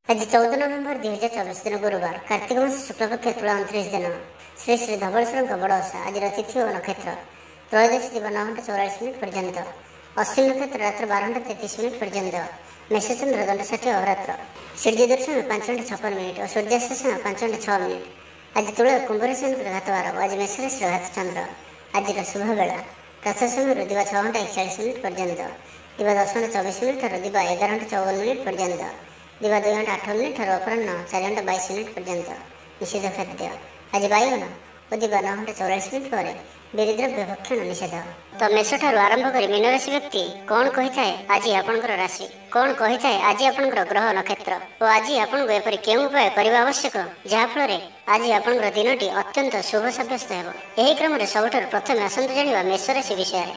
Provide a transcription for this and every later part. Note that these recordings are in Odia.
आज 14 नवेम्बर 2024 दिन गुरुवार कार्तिक मास शुक्लपक्ष तुला 29 दिन श्री श्री धवलेश्वर बड़ ओषा। आज तिथि और नक्षत्र त्रयोदशी दिव 9 घंटा 44 मिनिट पर्यंत, अश्विन नक्षत्र रात्र 12 घंटा 33 मिनिट पर्यंत, मेषचंद्र दंड 60 अवरात्र, सूर्य दर्शन 5 घंटा 56 मिनिट और सूर्यास्त 5 घंटा 6 मिनिट। आज तुला कुंभ राशि घातवार और आज मेष राशि घात चंद्र। आज शुभ बेला प्रातः समय दिवा 6 घंटा 41 मिनिट पर्यंत, दिवा 10 घंटा 24 मिनिट और दिवा 11 घंटा 54 मिनिट पर्यंत, दिवा 2 घंटा 8 मिनिट और अपराह्न 4 घंटा 22 मिनिट पर्यंत। निषेध खाद्य आज बायगण और दिवा 9 घंटा 44 मिनिट पर बेरिद्रव्य भक्षण निषेध। तो मेष ठारू आरंभ कर मीन राशि व्यक्ति कौन कही थाए आज आपनकर राशि, कौन कही थाए आज आपनकर ग्रह नक्षत्र और आज आपनको एपरि केउं उपाय करबा आवश्यक जहा फल रे आज आपनकर दिनटी अत्यंत शुभ साब्यस्त हेबो। एही क्रम रे सबठारु प्रथमे आसंतु जानिबा मेष राशि विषय।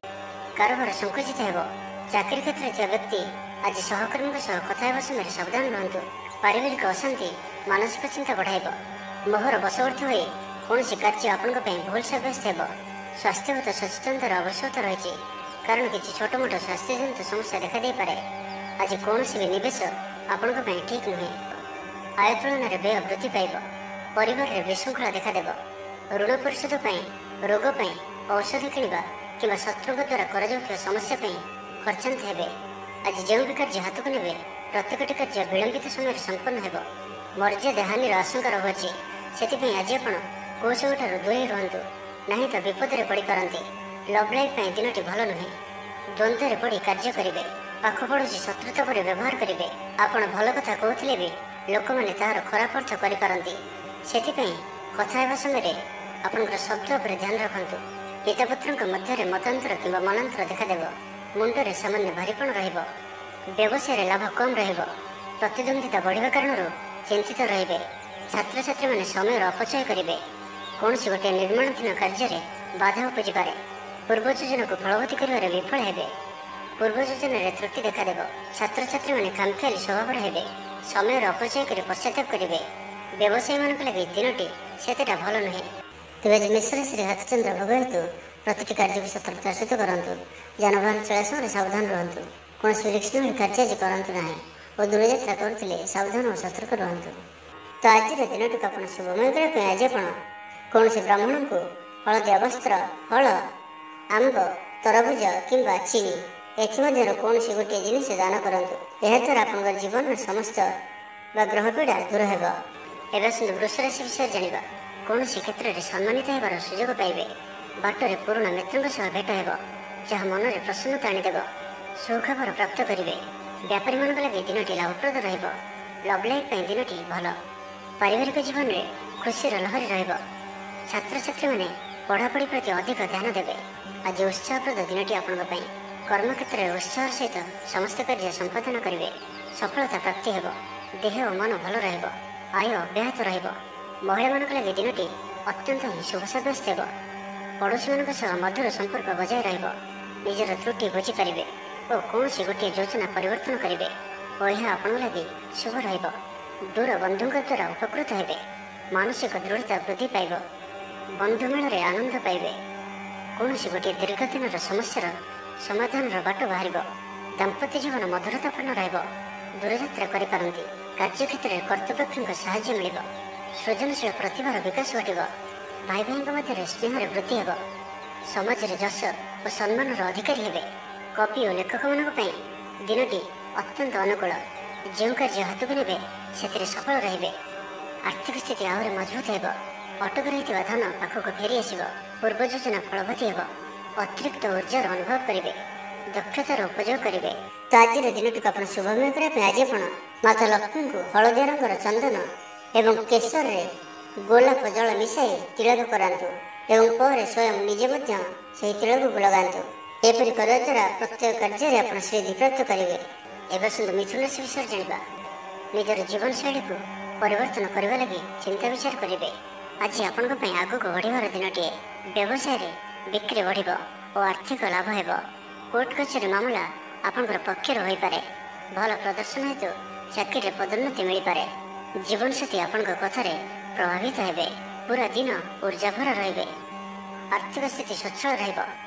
कारोबार संकुचित हेबो। चाकरी क्षेत्र ଥିବା ବ୍ୟକ୍ତି ଆଜି ସହକର୍ମୀଙ୍କ ସହ କଥା ହେବା ସମୟରେ ସାବଧାନ ରୁହନ୍ତୁ। ପାରିବାରିକ ଅଶାନ୍ତି ମାନସିକ ଚିନ୍ତା ବଢ଼ାଇବ। ମୋହର ବଶବର୍ତ୍ତୀ ହୋଇ କୌଣସି କାର୍ଯ୍ୟ ଆପଣଙ୍କ ପାଇଁ ଭୁଲ ସାବ୍ୟସ୍ତ ହେବ। ସ୍ୱାସ୍ଥ୍ୟଗତ ସଚେତନତାର ଆବଶ୍ୟକତା ରହିଛି, କାରଣ କିଛି ଛୋଟମୋଟ ସ୍ୱାସ୍ଥ୍ୟଜନିତ ସମସ୍ୟା ଦେଖାଦେଇପାରେ। ଆଜି କୌଣସି ବି ନିବେଶ ଆପଣଙ୍କ ପାଇଁ ଠିକ୍ ନୁହେଁ। ଆୟ ତୁଳନାରେ ବ୍ୟୟ ବୃଦ୍ଧି ପାଇବ। ପରିବାରରେ ବିଶୃଙ୍ଖଳା ଦେଖାଦେବ। ଋଣ ପରିଶୋଧ ପାଇଁ, ରୋଗ ପାଇଁ ଔଷଧ କିଣିବା କିମ୍ବା ଶତ୍ରୁଙ୍କ ଦ୍ୱାରା କରାଯାଉଥିବା ସମସ୍ୟା ପାଇଁ ଖର୍ଚ୍ଚାନ୍ତ ହେବେ। ଆଜି ଯେଉଁ ବି କାର୍ଯ୍ୟ ହାତକୁ ନେବେ ପ୍ରତ୍ୟେକଟି କାର୍ଯ୍ୟ ବିଳମ୍ବିତ ସମୟରେ ସମ୍ପନ୍ନ ହେବ। ମର୍ଯ୍ୟାଦା ହାନିର ଆଶଙ୍କା ରହୁଅଛି, ସେଥିପାଇଁ ଆଜି ଆପଣ କୌଶଳଠାରୁ ଦୂରେଇ ରୁହନ୍ତୁ, ନାହିଁ ତ ବିପଦରେ ପଡ଼ିପାରନ୍ତି। ଲଭ୍ ଲାଇଫ୍ ପାଇଁ ଦିନଟି ଭଲ ନୁହେଁ। ଦ୍ୱନ୍ଦ୍ୱରେ ପଡ଼ି କାର୍ଯ୍ୟ କରିବେ। ପାଖ ପଡ଼ୋଶୀ ଶତ୍ରୁତା ପରି ବ୍ୟବହାର କରିବେ। ଆପଣ ଭଲ କଥା କହୁଥିଲେ ବି ଲୋକମାନେ ତାହାର ଖରାପ ଅର୍ଥ କରିପାରନ୍ତି। ସେଥିପାଇଁ କଥା ହେବା ସମୟରେ ଆପଣଙ୍କର ଶବ୍ଦ ଉପରେ ଧ୍ୟାନ ରଖନ୍ତୁ। ପିତାପୁତ୍ରଙ୍କ ମଧ୍ୟରେ ମତାନ୍ତର କିମ୍ବା ମନାନ୍ତର ଦେଖାଦେବ। ମୁଣ୍ଡରେ ସାମାନ୍ୟ ଭାରିପଣ ରହିବ। ବ୍ୟବସାୟରେ ଲାଭ କମ୍ ରହିବ। ପ୍ରତିଦ୍ୱନ୍ଦିତା ବଢ଼ିବା କାରଣରୁ ଚିନ୍ତିତ ରହିବେ। ଛାତ୍ରଛାତ୍ରୀମାନେ ସମୟର ଅପଚୟ କରିବେ। କୌଣସି ଗୋଟିଏ ନିର୍ମାଣାଧୀନ କାର୍ଯ୍ୟରେ ବାଧା ଉପୁଜିପାରେ। ପୂର୍ବ ଯୋଜନାକୁ ଫଳବତୀ କରିବାରେ ବିଫଳ ହେବେ। ପୂର୍ବ ଯୋଜନାରେ ତ୍ରୁଟି ଦେଖାଦେବ। ଛାତ୍ରଛାତ୍ରୀମାନେ ଖାମଖିଆଲି ସ୍ୱଭାବର ହେବେ। ସମୟର ଅପଚୟ କରି ପଶ୍ଚାତାପ କରିବେ। ବ୍ୟବସାୟୀମାନଙ୍କ ଲାଗି ଦିନଟି ସେତେଟା ଭଲ ନୁହେଁ। ତେବେ ଆଜି ମେଷ ରାଶିରେ ଘାତଚନ୍ଦ୍ର ଭୋଗ ହେତୁ ପ୍ରତିଟି କାର୍ଯ୍ୟକୁ ସତର୍କତାର ସହିତ କରନ୍ତୁ। ଯାନବାହନ ଚଳାଇବା ସମୟରେ ସାବଧାନ ରୁହନ୍ତୁ। କୌଣସି ରିସ୍କ ନେଇ କାର୍ଯ୍ୟ ଆଜି କରନ୍ତୁ ନାହିଁ ଓ ଦୂରଯାତ୍ରା କରୁଥିଲେ ସାବଧାନ ଓ ସତର୍କ ରୁହନ୍ତୁ। ତ ଆଜିର ଦିନଟିକୁ ଆପଣ ଶୁଭମୟ କରିବା ପାଇଁ ଆଜି ଆପଣ କୌଣସି ବ୍ରାହ୍ମଣଙ୍କୁ ହଳଦିଆ ବସ୍ତ୍ର, ଫଳ, ଆମ୍ବ, ତରଭୁଜ କିମ୍ବା ଚିନି ଏଥିମଧ୍ୟରୁ କୌଣସି ଗୋଟିଏ ଜିନିଷ ଦାନ କରନ୍ତୁ। ଏହାଦ୍ୱାରା ଆପଣଙ୍କ ଜୀବନର ସମସ୍ତ ବା ଗ୍ରହ ପୀଡ଼ା ଦୂର ହେବ। ଏବେ ଆସନ୍ତୁ ବୃଷ ରାଶି ବିଷୟରେ ଜାଣିବା। କୌଣସି କ୍ଷେତ୍ରରେ ସମ୍ମାନିତ ହେବାର ସୁଯୋଗ ପାଇବେ। ବାଟରେ ପୁରୁଣା ମିତ୍ରଙ୍କ ସହ ଭେଟ ହେବ, ଯାହା ମନରେ ପ୍ରସନ୍ନତା ଆଣିଦେବ। ସୁଖବର ପ୍ରାପ୍ତ କରିବେ। ବ୍ୟାପାରୀମାନଙ୍କ ଲାଗି ଦିନଟି ଲାଭପ୍ରଦ ରହିବ। ଲଭ୍ ଲାଇଫ୍ ପାଇଁ ଦିନଟି ଭଲ। ପାରିବାରିକ ଜୀବନରେ ଖୁସିର ଲହରୀ ରହିବ। ଛାତ୍ରଛାତ୍ରୀମାନେ ପଢ଼ାପଢ଼ି ପ୍ରତି ଅଧିକ ଧ୍ୟାନ ଦେବେ। ଆଜି ଉତ୍ସାହପ୍ରଦ ଦିନଟି ଆପଣଙ୍କ ପାଇଁ। କର୍ମକ୍ଷେତ୍ରରେ ଉତ୍ସାହର ସହିତ ସମସ୍ତ କାର୍ଯ୍ୟ ସମ୍ପାଦନ କରିବେ। ସଫଳତା ପ୍ରାପ୍ତି ହେବ। ଦେହ ଓ ମନ ଭଲ ରହିବ। ଆୟ ଅବ୍ୟାହତ ରହିବ। ମହିଳାମାନଙ୍କ ଲାଗି ଦିନଟି ଅତ୍ୟନ୍ତ ହିଁ ଶୁଭ ସାବ୍ୟସ୍ତ ହେବ। ପଡ଼ୋଶୀମାନଙ୍କ ସହ ମଧୁର ସମ୍ପର୍କ ବଜାୟ ରହିବ। ନିଜର ତ୍ରୁଟି ବୁଝିପାରିବେ ଓ କୌଣସି ଗୋଟିଏ ଯୋଜନା ପରିବର୍ତ୍ତନ କରିବେ ଓ ଏହା ଆପଣଙ୍କ ଲାଗି ଶୁଭ ରହିବ। ଦୂର ବନ୍ଧୁଙ୍କ ଦ୍ୱାରା ଉପକୃତ ହେବେ। ମାନସିକ ଦୃଢ଼ତା ବୃଦ୍ଧି ପାଇବ। ବନ୍ଧୁମେଳରେ ଆନନ୍ଦ ପାଇବେ। କୌଣସି ଗୋଟିଏ ଦୀର୍ଘଦିନର ସମସ୍ୟାର ସମାଧାନର ବାଟ ବାହାରିବ। ଦାମ୍ପତ୍ୟ ଜୀବନ ମଧୁରତାପୂର୍ଣ୍ଣ ରହିବ। ଦୂରଯାତ୍ରା କରିପାରନ୍ତି। କାର୍ଯ୍ୟକ୍ଷେତ୍ରରେ କର୍ତ୍ତୃପକ୍ଷଙ୍କ ସାହାଯ୍ୟ ମିଳିବ। ସୃଜନଶୀଳ ପ୍ରତିଭାର ବିକାଶ ଘଟିବ। ଭାଇ ଭାଇଙ୍କ ମଧ୍ୟରେ ସ୍ନେହରେ ବୃଦ୍ଧି ହେବ। ସମାଜରେ ଯଶ ଓ ସମ୍ମାନର ଅଧିକାରୀ ହେବେ। କବି ଓ ଲେଖକମାନଙ୍କ ପାଇଁ ଦିନଟି ଅତ୍ୟନ୍ତ ଅନୁକୂଳ। ଯେଉଁ କାର୍ଯ୍ୟ ହାତକୁ ନେବେ ସେଥିରେ ସଫଳ ରହିବେ। ଆର୍ଥିକ ସ୍ଥିତି ଆହୁରି ମଜବୁତ ହେବ। ଅଟକି ରହିଥିବା ଧନ ପାଖକୁ ଫେରି ଆସିବ। ପୂର୍ବ ଯୋଜନା ଫଳବତୀ ହେବ। ଅତିରିକ୍ତ ଉର୍ଜାର ଅନୁଭବ କରିବେ। ଦକ୍ଷତାର ଉପଯୋଗ କରିବେ। ତ ଆଜିର ଦିନଟିକୁ ଆପଣ ଶୁଭମୟ କରିବା ପାଇଁ ଆଜି ଆପଣ ମାତା ଲକ୍ଷ୍ମୀଙ୍କୁ ହଳଦିଆ ରଙ୍ଗର ଚନ୍ଦନ ଏବଂ କେଶରରେ ଗୋଲାପ ଜଳ ମିଶାଇ ତିଳକ କରାନ୍ତୁ ଏବଂ ପରେ ସ୍ୱୟଂ ନିଜେ ମଧ୍ୟ ସେହି ତିଳକକୁ ଲଗାନ୍ତୁ। ଏପରି କରିବା ଦ୍ୱାରା ପ୍ରତ୍ୟେକ କାର୍ଯ୍ୟରେ ଆପଣ ସିଦ୍ଧି ପ୍ରାପ୍ତ କରିବେ। ଏବେ ଆସନ୍ତୁ ମିଥୁନ ରାଶି ବିଷୟରେ ଜାଣିବା। ନିଜର ଜୀବନଶୈଳୀକୁ ପରିବର୍ତ୍ତନ କରିବା ଲାଗି ଚିନ୍ତା ବିଚାର କରିବେ। ଆଜି ଆପଣଙ୍କ ପାଇଁ ଆଗକୁ ବଢ଼ିବାର ଦିନଟିଏ। ବ୍ୟବସାୟରେ ବିକ୍ରି ବଢ଼ିବ ଓ ଆର୍ଥିକ ଲାଭ ହେବ। କୋର୍ଟ କଚେରୀ ମାମଲା ଆପଣଙ୍କର ପକ୍ଷରେ ହୋଇପାରେ। ଭଲ ପ୍ରଦର୍ଶନ ହେତୁ ଚାକିରିରେ ପଦୋନ୍ନତି ମିଳିପାରେ। ଜୀବନସାଥୀ ଆପଣଙ୍କ କଥାରେ ପ୍ରଭାବିତ ହେବେ। ପୁରା ଦିନ ଉର୍ଜାଭରା ରହିବେ। ଆର୍ଥିକ ସ୍ଥିତି ସ୍ୱଚ୍ଛଳ ରହିବ।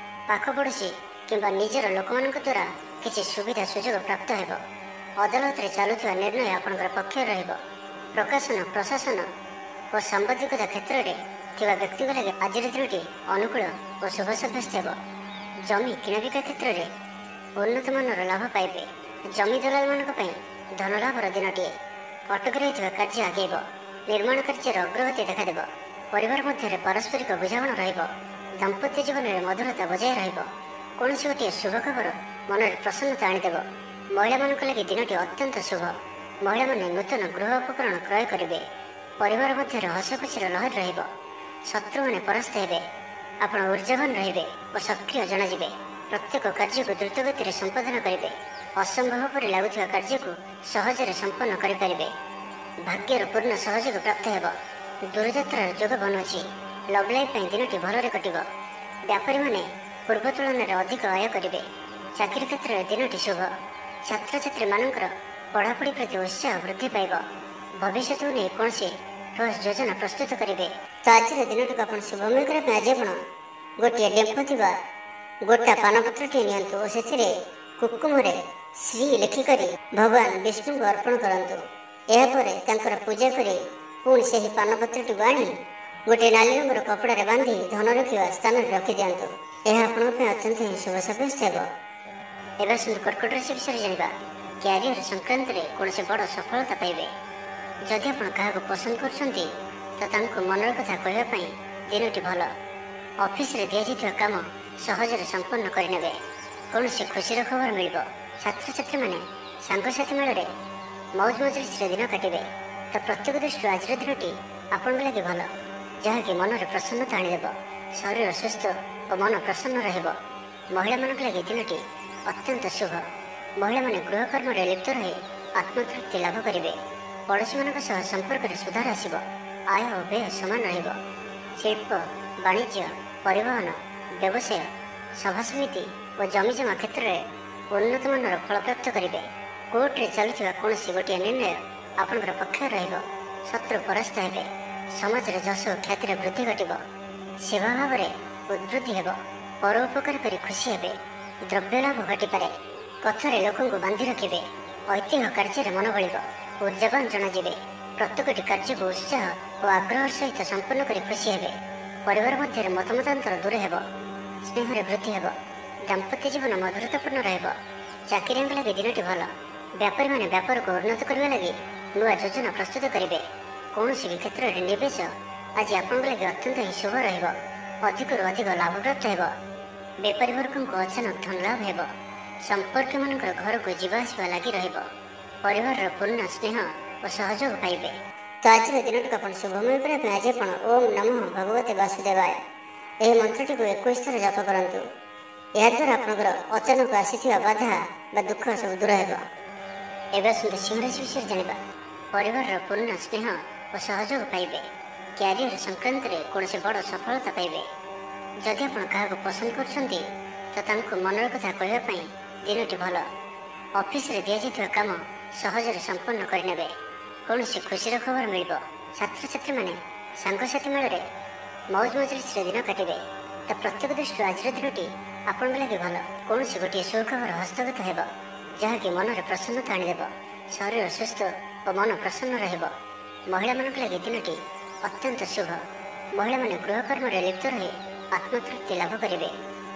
ପାଖ ପଡ଼ୋଶୀ କିମ୍ବା ନିଜର ଲୋକମାନଙ୍କ ଦ୍ୱାରା କିଛି ସୁବିଧା ସୁଯୋଗ ପ୍ରାପ୍ତ ହେବ। ଅଦାଲତରେ ଚାଲୁଥିବା ନିର୍ଣ୍ଣୟ ଆପଣଙ୍କର ପକ୍ଷରେ ରହିବ। ପ୍ରକାଶନ, ପ୍ରଶାସନ ଓ ସାମ୍ବାଦିକତା କ୍ଷେତ୍ରରେ ଥିବା ବ୍ୟକ୍ତିଙ୍କ ଲାଗି ଆଜିର ଦିନଟି ଅନୁକୂଳ ଓ ଶୁଭ ସାବ୍ୟସ୍ତ ହେବ। ଜମି କିଣାବିକା କ୍ଷେତ୍ରରେ ଉନ୍ନତମାନର ଲାଭ ପାଇବେ। ଜମି ଦଲାଲମାନଙ୍କ ପାଇଁ ଧନଲାଭର ଦିନଟିଏ। ଅଟକି ରହିଥିବା କାର୍ଯ୍ୟ ଆଗେଇବ। ନିର୍ମାଣ କାର୍ଯ୍ୟର ଅଗ୍ରଗତି ଦେଖାଦେବ। ପରିବାର ମଧ୍ୟରେ ପାରସ୍ପରିକ ବୁଝାମଣା ରହିବ। ଦାମ୍ପତ୍ୟ ଜୀବନରେ ମଧୁରତା ବଜାୟ ରହିବ। କୌଣସି ଗୋଟିଏ ଶୁଭ ଖବର ମନରେ ପ୍ରସନ୍ନତା ଆଣିଦେବ। ମହିଳାମାନଙ୍କ ଲାଗି ଦିନଟି ଅତ୍ୟନ୍ତ ଶୁଭ। ମହିଳାମାନେ ନୂତନ ଗୃହ ଉପକରଣ କ୍ରୟ କରିବେ। ପରିବାର ମଧ୍ୟରେ ହସଖୁସିର ଲହରୀ ରହିବ। ଶତ୍ରୁମାନେ ପରାସ୍ତ ହେବେ। ଆପଣ ଉର୍ଜାବାନ ରହିବେ ଓ ସକ୍ରିୟ ଜଣାଯିବେ। ପ୍ରତ୍ୟେକ କାର୍ଯ୍ୟକୁ ଦ୍ରୁତଗତିରେ ସମ୍ପାଦନ କରିବେ। ଅସମ୍ଭବ ପରି ଲାଗୁଥିବା କାର୍ଯ୍ୟକୁ ସହଜରେ ସମ୍ପନ୍ନ କରିପାରିବେ। ଭାଗ୍ୟର ପୂର୍ଣ୍ଣ ସହଯୋଗ ପ୍ରାପ୍ତ ହେବ। ଦୂରଯାତ୍ରାର ଯୋଗ ବନୁଅଛି। ଲଭ୍ ଲାଇଫ୍ ପାଇଁ ଦିନଟି ଭଲରେ କଟିବ। ବ୍ୟାପାରୀମାନେ ପୂର୍ବ ତୁଳନାରେ ଅଧିକ ଆୟ କରିବେ। ଚାକିରି କ୍ଷେତ୍ରରେ ଦିନଟି ଶୁଭ। ଛାତ୍ରଛାତ୍ରୀମାନଙ୍କର ପଢ଼ାପଢ଼ି ପ୍ରତି ଉତ୍ସାହ ବୃଦ୍ଧି ପାଇବ। ଭବିଷ୍ୟତକୁ ନେଇ କୌଣସି ଠୋସ୍ ଯୋଜନା ପ୍ରସ୍ତୁତ କରିବେ। ତ ଆଜିର ଦିନଟିକୁ ଆପଣ ଶୁଭମୟ କରିବା ପାଇଁ ଆଜି ଆପଣ ଗୋଟିଏ ଡେମ୍ଫ ଥିବା ଗୋଟା ପାନପତ୍ରଟିଏ ନିଅନ୍ତୁ ଓ ସେଥିରେ କୁକୁମରେ ଶ୍ରୀ ଲେଖିକରି ଭଗବାନ ବିଷ୍ଣୁଙ୍କୁ ଅର୍ପଣ କରନ୍ତୁ। ଏହାପରେ ତାଙ୍କର ପୂଜା କରି ପୁଣି ସେହି ପାନପତ୍ରଟିକୁ ଆଣି ଗୋଟିଏ ନାଲି ରଙ୍ଗର କପଡ଼ାରେ ବାନ୍ଧି ଧନ ରଖିବା ସ୍ଥାନରେ ରଖିଦିଅନ୍ତୁ। ଏହା ଆପଣଙ୍କ ପାଇଁ ଅତ୍ୟନ୍ତ ହିଁ ଶୁଭ ସାବ୍ୟସ୍ତ ହେବ। ଏବେ ଆସନ୍ତୁ କର୍କଟ ରାଶି ବିଷୟରେ ଜାଣିବା। କ୍ୟାରିୟର ସଂକ୍ରାନ୍ତରେ କୌଣସି ବଡ଼ ସଫଳତା ପାଇବେ। ଯଦି ଆପଣ କାହାକୁ ପସନ୍ଦ କରୁଛନ୍ତି ତ ତାଙ୍କୁ ମନର କଥା କହିବା ପାଇଁ ଦିନଟି ଭଲ। ଅଫିସରେ ଦିଆଯାଇଥିବା କାମ ସହଜରେ ସମ୍ପନ୍ନ କରିନେବେ। କୌଣସି ଖୁସିର ଖବର ମିଳିବ। ଛାତ୍ରଛାତ୍ରୀମାନେ ସାଙ୍ଗସାଥି ମେଳରେ ମୌଜ ମଜଲିସରେ ଦିନ କାଟିବେ। ତ ପ୍ରତ୍ୟେକ ଦୃଷ୍ଟିରୁ ଆଜିର ଦିନଟି ଆପଣଙ୍କ ଲାଗି ଭଲ, ଯାହାକି ମନରେ ପ୍ରସନ୍ନତା ଆଣିଦେବ। ଶରୀର ସୁସ୍ଥ ଓ ମନ ପ୍ରସନ୍ନ ରହିବ। ମହିଳାମାନଙ୍କ ଲାଗି ଦିନଟି ଅତ୍ୟନ୍ତ ଶୁଭ। ମହିଳାମାନେ ଗୃହକର୍ମରେ ଲିପ୍ତ ରହି ଆତ୍ମତୃପ୍ତି ଲାଭ କରିବେ। ପଡ଼ୋଶୀମାନଙ୍କ ସହ ସମ୍ପର୍କରେ ସୁଧାର ଆସିବ। ଆୟ ଓ ବ୍ୟୟ ସମାନ ରହିବ। ଶିଳ୍ପ, ବାଣିଜ୍ୟ, ପରିବହନ, ବ୍ୟବସାୟ, ସଭାସମିତି ଓ ଜମିଜମା କ୍ଷେତ୍ରରେ ଉନ୍ନତମାନର ଫଳପ୍ରାପ୍ତ କରିବେ। କୋର୍ଟରେ ଚାଲୁଥିବା କୌଣସି ଗୋଟିଏ ନିର୍ଣ୍ଣୟ ଆପଣଙ୍କର ପକ୍ଷରେ ରହିବ। ଶତ୍ରୁ ପରାସ୍ତ ହେବେ। ସମାଜରେ ଯଶ ଓ ଖ୍ୟାତିର ବୃଦ୍ଧି ଘଟିବ। ସେବା ଭାବରେ ଉଦ୍ବୃଦ୍ଧି ହେବ। ପର ଉପକାର କରି ଖୁସି ହେବେ। ଦ୍ରବ୍ୟ ଲାଭ ଘଟିପାରେ। କଥାରେ ଲୋକଙ୍କୁ ବାନ୍ଧି ରଖିବେ। ଐତିହ୍ୟ କାର୍ଯ୍ୟରେ ମନ ବଳିବ। ଉର୍ଜାବାନ ଜଣାଯିବେ। ପ୍ରତ୍ୟେକଟି କାର୍ଯ୍ୟକୁ ଉତ୍ସାହ ଓ ଆଗ୍ରହର ସହିତ ସମ୍ପନ୍ନ କରି ଖୁସି ହେବେ। ପରିବାର ମଧ୍ୟରେ ମତମତାନ୍ତର ଦୂର ହେବ। ସ୍ନେହରେ ବୃଦ୍ଧି ହେବ। ଦାମ୍ପତ୍ୟ ଜୀବନ ମଧୁରତାପୂର୍ଣ୍ଣ ରହିବ। ଚାକିରିଆଙ୍କ ଲାଗି ଦିନଟି ଭଲ। ବ୍ୟାପାରୀମାନେ ବ୍ୟାପାରକୁ ଉନ୍ନତ କରିବା ଲାଗି ନୂଆ ଯୋଜନା ପ୍ରସ୍ତୁତ କରିବେ। କୌଣସି ବି କ୍ଷେତ୍ରରେ ନିବେଶ ଆଜି ଆପଣଙ୍କ ଲାଗି ଅତ୍ୟନ୍ତ ହିଁ ଶୁଭ ରହିବ। ଅଧିକରୁ ଅଧିକ ଲାଭପ୍ରାପ୍ତ ହେବ। ବେପାରୀ ବର୍ଗଙ୍କୁ ଅଚାନକ ଧନ ଲାଭ ହେବ। ସମ୍ପର୍କୀୟମାନଙ୍କର ଘରକୁ ଯିବା ଆସିବା ଲାଗି ରହିବ। ପରିବାରର ପୂର୍ଣ୍ଣ ସ୍ନେହ ଓ ସହଯୋଗ ପାଇବେ। ତ ଆଜିର ଦିନଟିକୁ ଆପଣ ଶୁଭମୟ କରିବା ପାଇଁ ଆଜି ଆପଣ ଓମ୍ ନମଃ ଭଗବତେ ବାସୁଦେବାୟ ଏହି ମନ୍ତ୍ରଟିକୁ 21 ଥର ଜପ କରନ୍ତୁ। ଏହାଦ୍ୱାରା ଆପଣଙ୍କର ଅଚାନକ ଆସିଥିବା ବାଧା ବା ଦୁଃଖ ସବୁ ଦୂର ହେବ। ଏବେ ଆସନ୍ତୁ ସିଂହରାଶି ବିଷୟରେ ଜାଣିବା। ପରିବାରର ପୂର୍ଣ୍ଣ ସ୍ନେହ ଓ ସହଯୋଗ ପାଇବେ। କ୍ୟାରିୟର ସଂକ୍ରାନ୍ତରେ କୌଣସି ବଡ଼ ସଫଳତା ପାଇବେ। ଯଦି ଆପଣ କାହାକୁ ପସନ୍ଦ କରୁଛନ୍ତି ତ ତାଙ୍କୁ ମନର କଥା କହିବା ପାଇଁ ଦିନଟି ଭଲ। ଅଫିସରେ ଦିଆଯାଇଥିବା କାମ ସହଜରେ ସମ୍ପନ୍ନ କରିନେବେ। କୌଣସି ଖୁସିର ଖବର ମିଳିବ। ଛାତ୍ରଛାତ୍ରୀମାନେ ସାଙ୍ଗସାଥି ମେଳରେ ମୌଜ ମଜଲିସରେ ଦିନ କାଟିବେ। ତ ପ୍ରତ୍ୟେକ ଦୃଷ୍ଟିରୁ ଆଜିର ଦିନଟି ଆପଣଙ୍କ ଲାଗି ଭଲ। କୌଣସି ଗୋଟିଏ ସୁଖବର ହସ୍ତଗତ ହେବ, ଯାହାକି ମନରେ ପ୍ରସନ୍ନତା ଆଣିଦେବ। ଶରୀର ସୁସ୍ଥ ଓ ମନ ପ୍ରସନ୍ନ ରହିବ। ମହିଳାମାନଙ୍କ ଲାଗି ଦିନଟି ଅତ୍ୟନ୍ତ ଶୁଭ। ମହିଳାମାନେ ଗୃହକର୍ମରେ ଲିପ୍ତ ରହି ଆତ୍ମତୃପ୍ତି ଲାଭ କରିବେ।